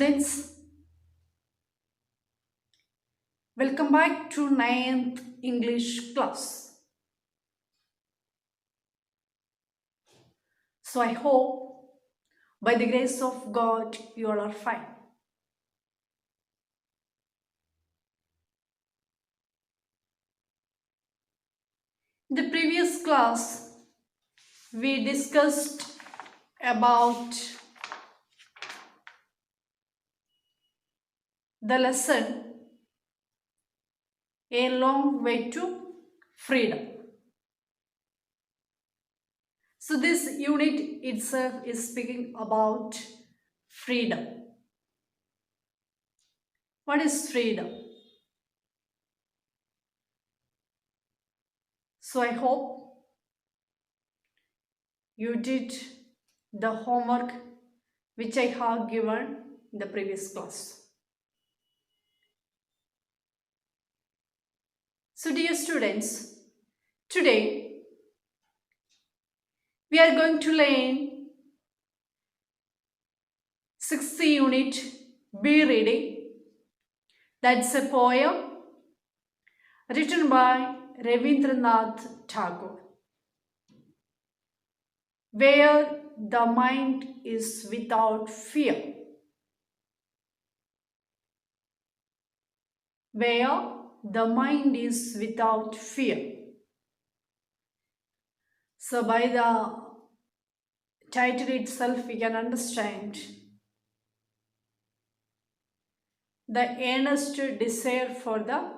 students, welcome back to ninth English class. So I hope by the grace of God you all are fine. In the previous class we discussed about the lesson A Long Way to Freedom. So this unit itself is speaking about freedom. What is freedom? So I hope you did the homework which I have given in the previous class. So dear students, today we are going to learn 6th unit B reading. That's a poem written by Rabindranath Tagore, where the mind is without fear. Where the mind is without fear. So by the title itself we can understand the earnest desire for the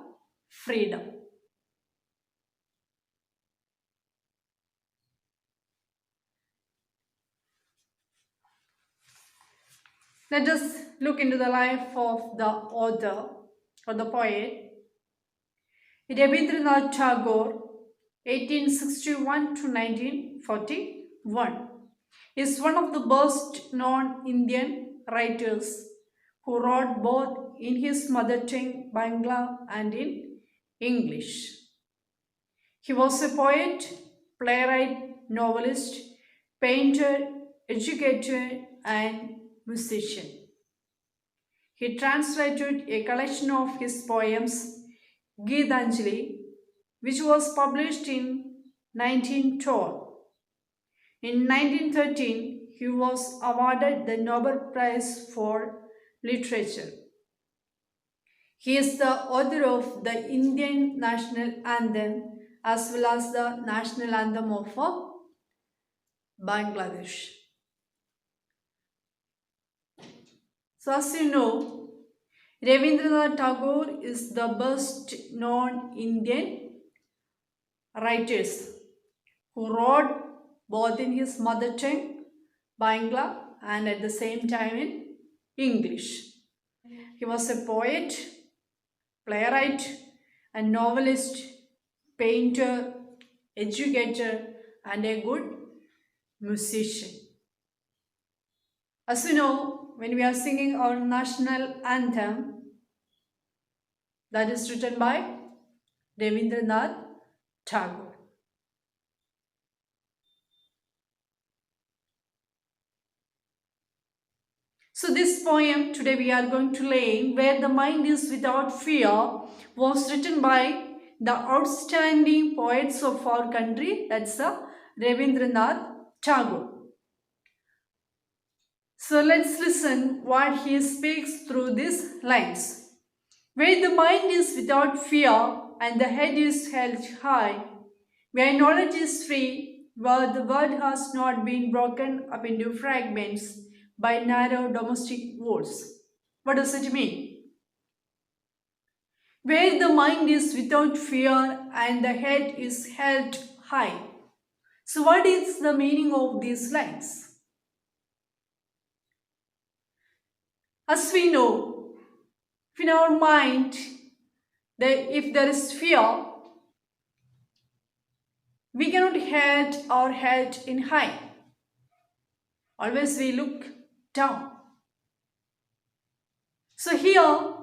freedom. Let us look into the life of the author or the poet. Rabindranath Tagore, 1861 to 1941, is one of the best known Indian writers who wrote both in his mother tongue Bangla and in English. He was a poet, playwright, novelist, painter, educator, and musician. He translated a collection of his poems, Geetanjali, which was published in 1912. In 1913, he was awarded the Nobel Prize for Literature. He is the author of the Indian national anthem as well as the national anthem of Bangladesh. So as you know, Rabindranath Tagore is the best known Indian writers who wrote both in his mother tongue, Bangla, and at the same time in English. He was a poet, playwright, and novelist, painter, educator, and a good musician. As you know, when we are singing our national anthem, that is written by Rabindranath Tagore. So this poem today we are going to learn, Where the Mind is Without Fear, was written by the outstanding poets of our country, that's Rabindranath Tagore. So let's listen what he speaks through these lines. Where the mind is without fear and the head is held high, where knowledge is free, where the world has not been broken up into fragments by narrow domestic walls. What does it mean? Where the mind is without fear and the head is held high. So what is the meaning of these lines? As we know, in our mind, if there is fear, we cannot hold our head in high. Always we look down. So here,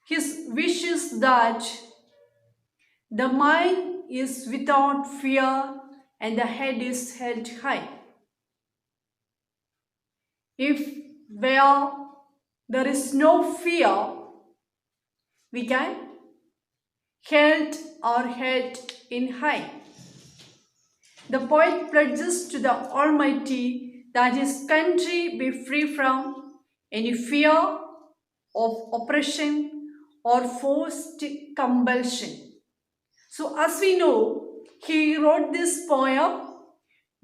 his wish is that the mind is without fear and the head is held high. If where there is no fear, we can hold our head in high. The poet pledges to the Almighty that his country be free from any fear of oppression or forced compulsion. So, as we know, he wrote this poem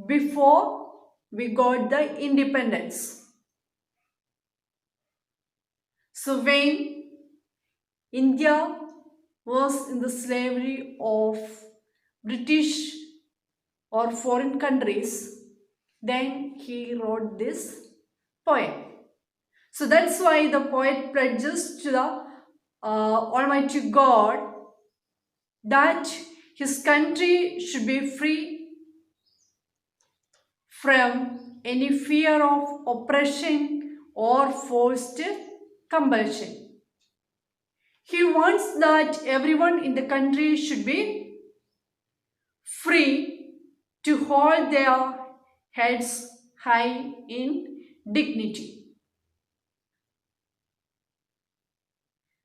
before we got the independence. So, when India was in the slavery of British or foreign countries, then he wrote this poem. So that's why the poet pledges to the Almighty God that his country should be free from any fear of oppression or forced compulsion. He wants that everyone in the country should be free to hold their heads high in dignity.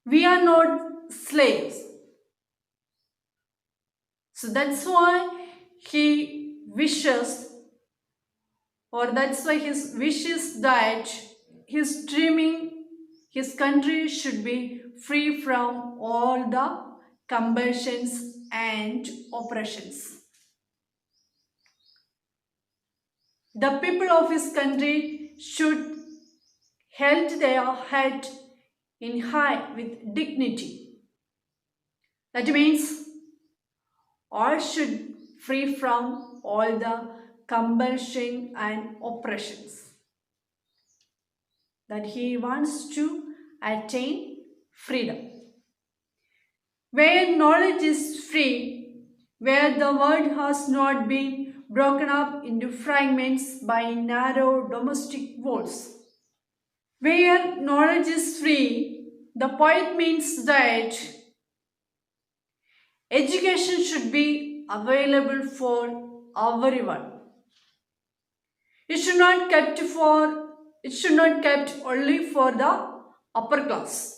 We are not slaves. So that's why he wishes, or that's why his wish is that his dreaming, his country should be free from all the compulsions and oppressions. The people of his country should hold their head in high with dignity. That means all should free from all the compulsion and oppressions. That he wants to attain freedom. Where knowledge is free, where the world has not been broken up into fragments by narrow domestic walls. Where knowledge is free, the poet means that education should be available for everyone. It should not kept only for the upper class.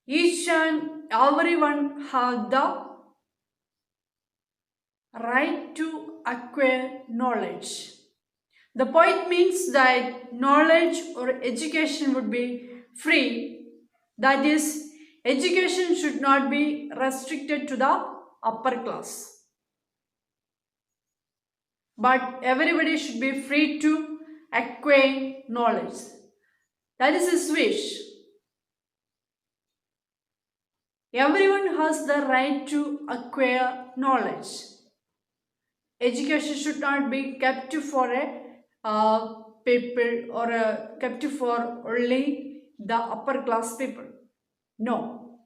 Each and everyone have the right to acquire knowledge. The point means that knowledge or education would be free. That is, education should not be restricted to the upper class. But everybody should be free to acquire knowledge. That is his wish. Everyone has the right to acquire knowledge. Education should not be kept for a people or kept for only the upper class people. No.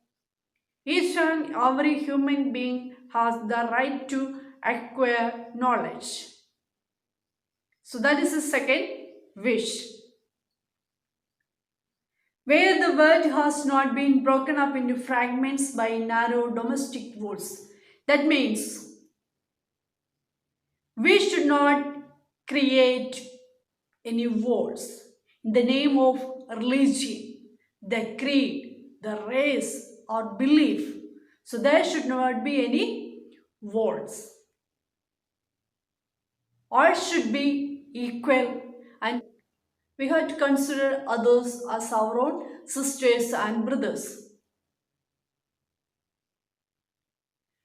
Each and every human being has the right to acquire knowledge. So that is the second wish. Where the world has not been broken up into fragments by narrow domestic walls. That means we should not create any walls in the name of religion, the creed, the race, or belief. So there should not be any walls. All should be equal, and we have to consider others as our own sisters and brothers.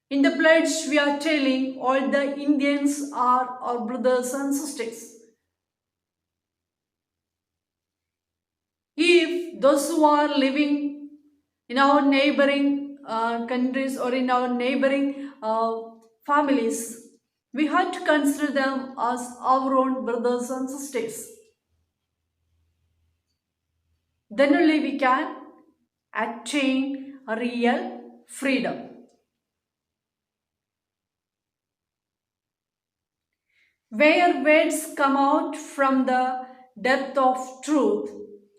In the pledge, we are telling all the Indians are our brothers and sisters. If those who are living in our neighboring countries or in our neighboring families, we have to consider them as our own brothers and sisters. Then only we can attain a real freedom. Where words come out from the depth of truth,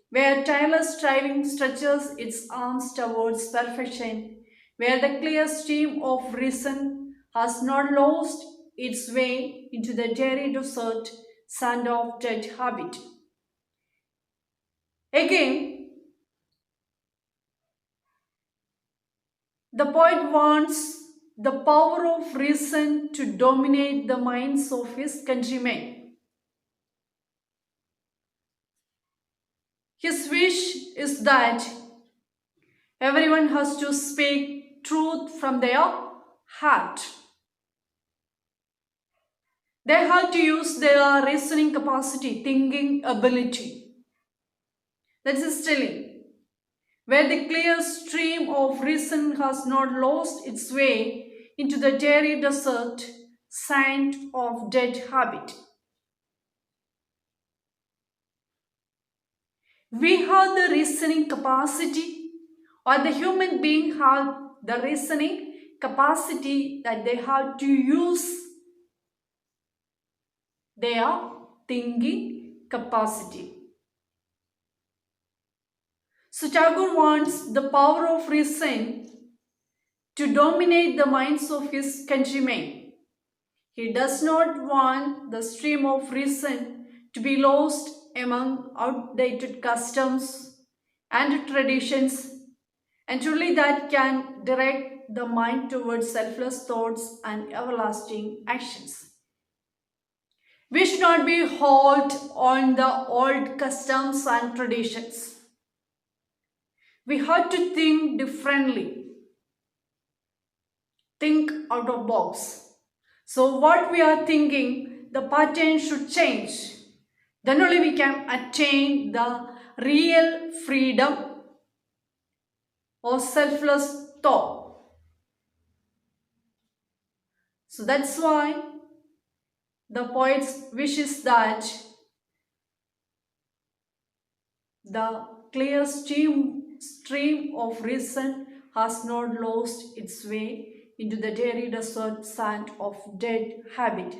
where tireless striving stretches its arms towards perfection, where the clear stream of reason has not lost its way into the dreary desert sand of dead habit. Again, the poet wants the power of reason to dominate the minds of his countrymen. His wish is that everyone has to speak truth from their heart. They have to use their reasoning capacity, thinking ability. That is telling. Where the clear stream of reason has not lost its way into the dreary desert sand of dead habit. We have the reasoning capacity, or the human being have the reasoning capacity that they have to use their thinking capacity. So Tagore wants the power of reason to dominate the minds of his countrymen. He does not want the stream of reason to be lost among outdated customs and traditions, and truly that can direct the mind towards selfless thoughts and everlasting actions. We should not be held on the old customs and traditions. We have to think differently, think out of box. So what we are thinking, the pattern should change. Then only we can attain the real freedom or selfless thought. So that's why the poet's wish is that the clear stream of reason has not lost its way into the dreary desert sand of dead habit.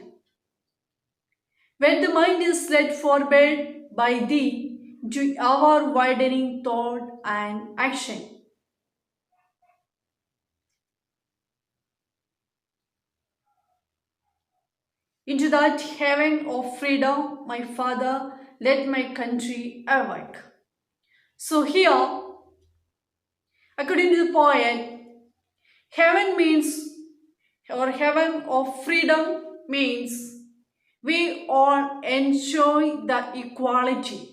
When the mind is led forward by thee to ever widening thought and action. Into that heaven of freedom, my father, let my country awake. So here, according to the poet, heaven means, or heaven of freedom means, we all enjoy the equality.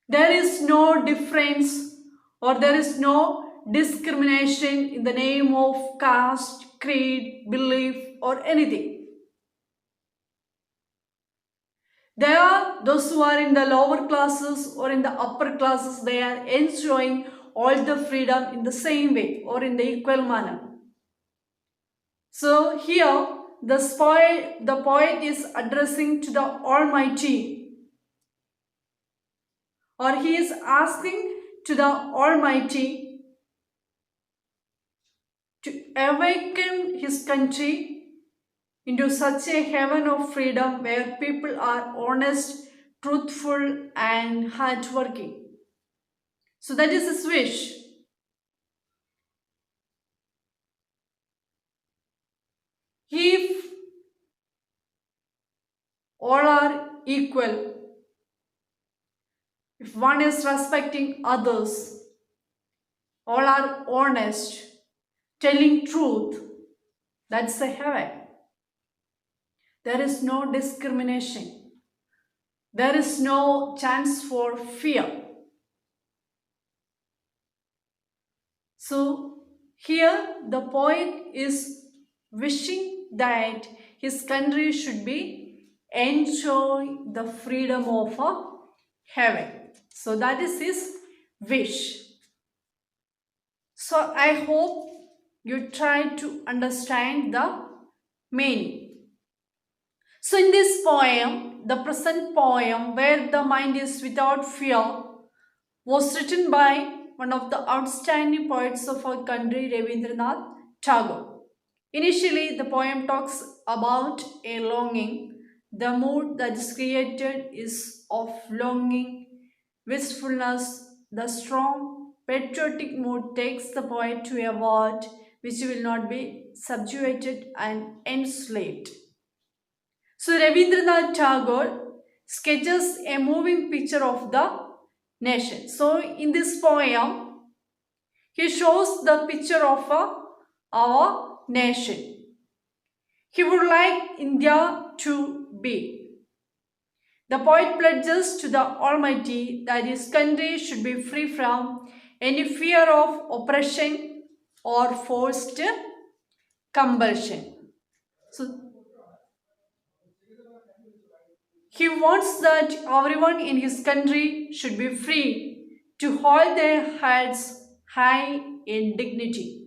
There is no difference or there is no discrimination in the name of caste, creed, belief, or anything. There are those who are in the lower classes or in the upper classes, they are enjoying all the freedom in the same way or in the equal manner. So here the poet is addressing to the Almighty, or he is asking to the Almighty to awaken his country into such a heaven of freedom where people are honest, truthful, and hardworking. So that is his wish. If all are equal, if one is respecting others, all are honest, telling truth, that's the heaven. There is no discrimination. There is no chance for fear. So here the poet is wishing that his country should be enjoy the freedom of a heaven. So that is his wish. So I hope you try to understand the meaning. So in this poem, the present poem where the mind is without fear was written by one of the outstanding poets of our country, Rabindranath Tagore. Initially, the poem talks about a longing. The mood that is created is of longing, wistfulness. The strong patriotic mood takes the poet to a world which will not be subjugated and enslaved. So Rabindranath Tagore sketches a moving picture of the nation. So in this poem, he shows the picture of our nation. He would like India to be. The poet pledges to the Almighty that his country should be free from any fear of oppression or forced compulsion. So he wants that everyone in his country should be free to hold their heads high in dignity.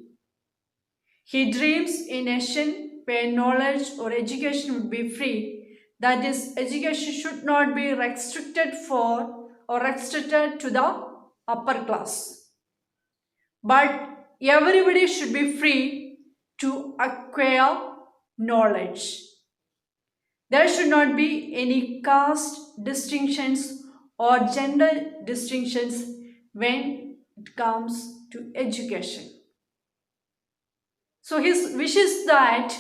He dreams a nation where knowledge or education would be free. That is, education should not be restricted for or restricted to the upper class. But everybody should be free to acquire knowledge. There should not be any caste distinctions or gender distinctions when it comes to education. So his wish is that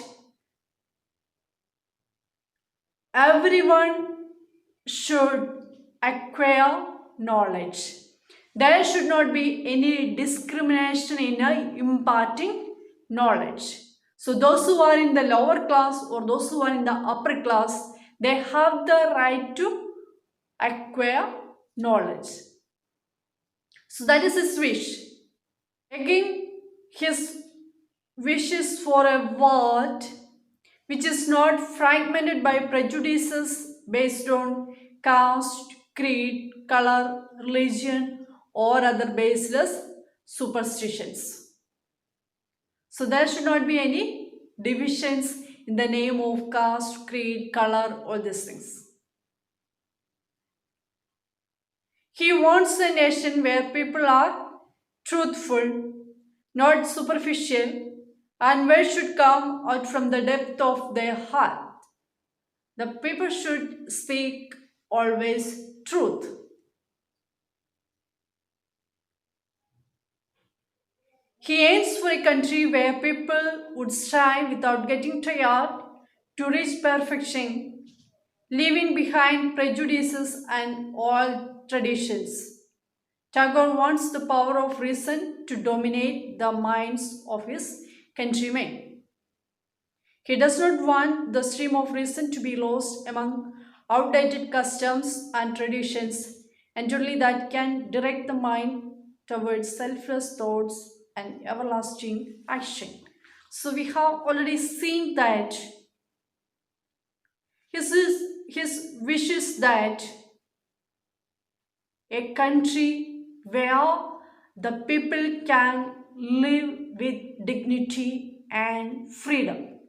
everyone should acquire knowledge. There should not be any discrimination in imparting knowledge. So those who are in the lower class or those who are in the upper class, they have the right to acquire knowledge. So that is his wish. Again, his wish is for a world which is not fragmented by prejudices based on caste, creed, color, religion, or other baseless superstitions. So there should not be any divisions in the name of caste, creed, color, all these things. He wants a nation where people are truthful, not superficial, and words should come out from the depth of their heart. The people should speak always truth. He aims for a country where people would strive without getting tired to reach perfection, leaving behind prejudices and all traditions. Tagore wants the power of reason to dominate the minds of his countrymen. He does not want the stream of reason to be lost among outdated customs and traditions, and only that can direct the mind towards selfless thoughts and everlasting action. So we have already seen that his wish is that a country where the people can live with dignity and freedom.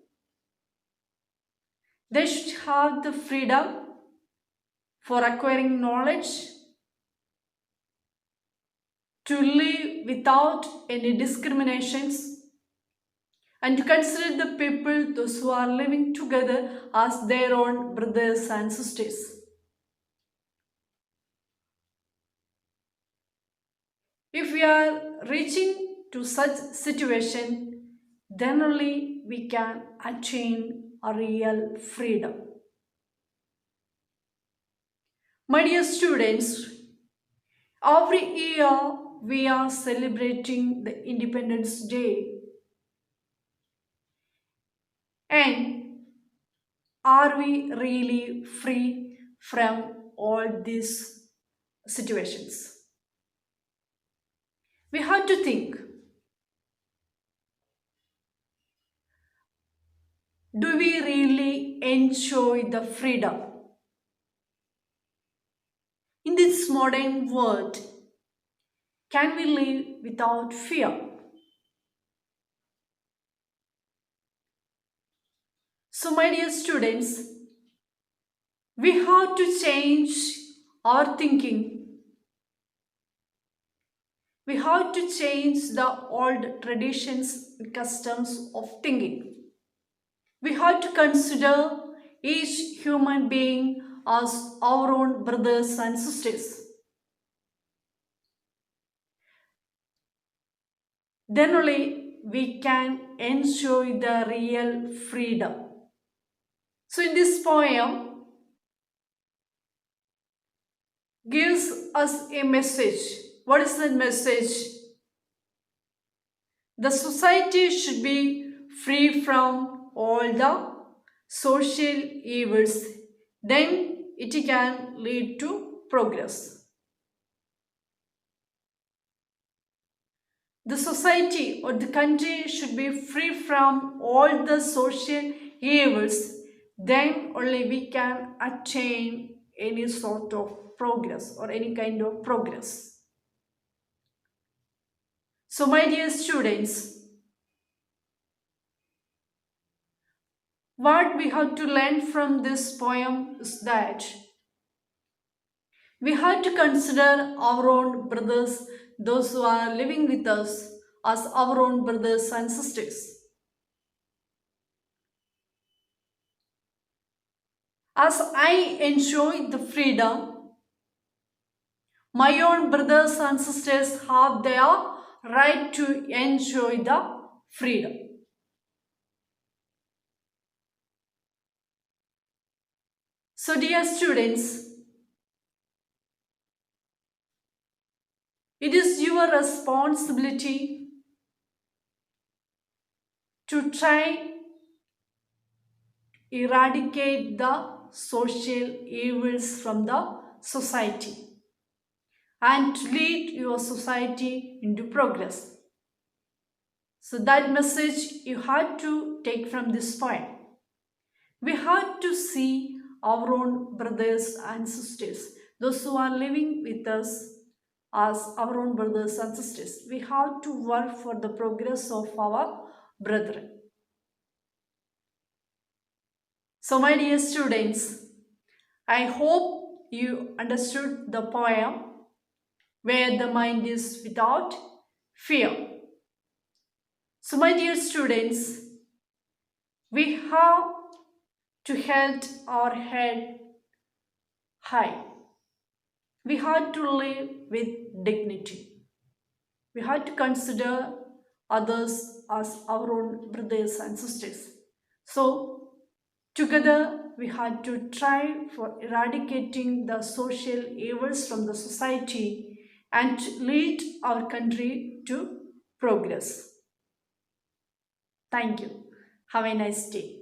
They should have the freedom for acquiring knowledge, to live without any discriminations, and to consider the people, those who are living together, as their own brothers and sisters. If we are reaching to such situation, then only we can attain a real freedom. My dear students, every year we are celebrating the Independence Day. And are we really free from all these situations? We have to think, do we really enjoy the freedom? In this modern world, can we live without fear? So, my dear students, we have to change our thinking. We have to change the old traditions and customs of thinking. We have to consider each human being as our own brothers and sisters. Then only we can enjoy the real freedom. So in this poem, gives us a message. What is that message? The society should be free from all the social evils. Then it can lead to progress. The society or the country should be free from all the social evils. Then only we can attain any sort of progress or any kind of progress. So, my dear students, what we have to learn from this poem is that we have to consider our own brothers, those who are living with us, as our own brothers and sisters. As I enjoy the freedom, my own brothers and sisters have their right to enjoy the freedom. So, dear students, it is your responsibility to try eradicate the social evils from the society and to lead your society into progress. So that message you had to take from this point. We had to see our own brothers and sisters, those who are living with us as our own brothers and sisters. We have to work for the progress of our brethren. So, my dear students, I hope you understood the poem where the mind is without fear. So, my dear students, we have to hold our head high. We have to live with dignity. We have to consider others as our own brothers and sisters. So, together, we had to try for eradicating the social evils from the society and lead our country to progress. Thank you. Have a nice day.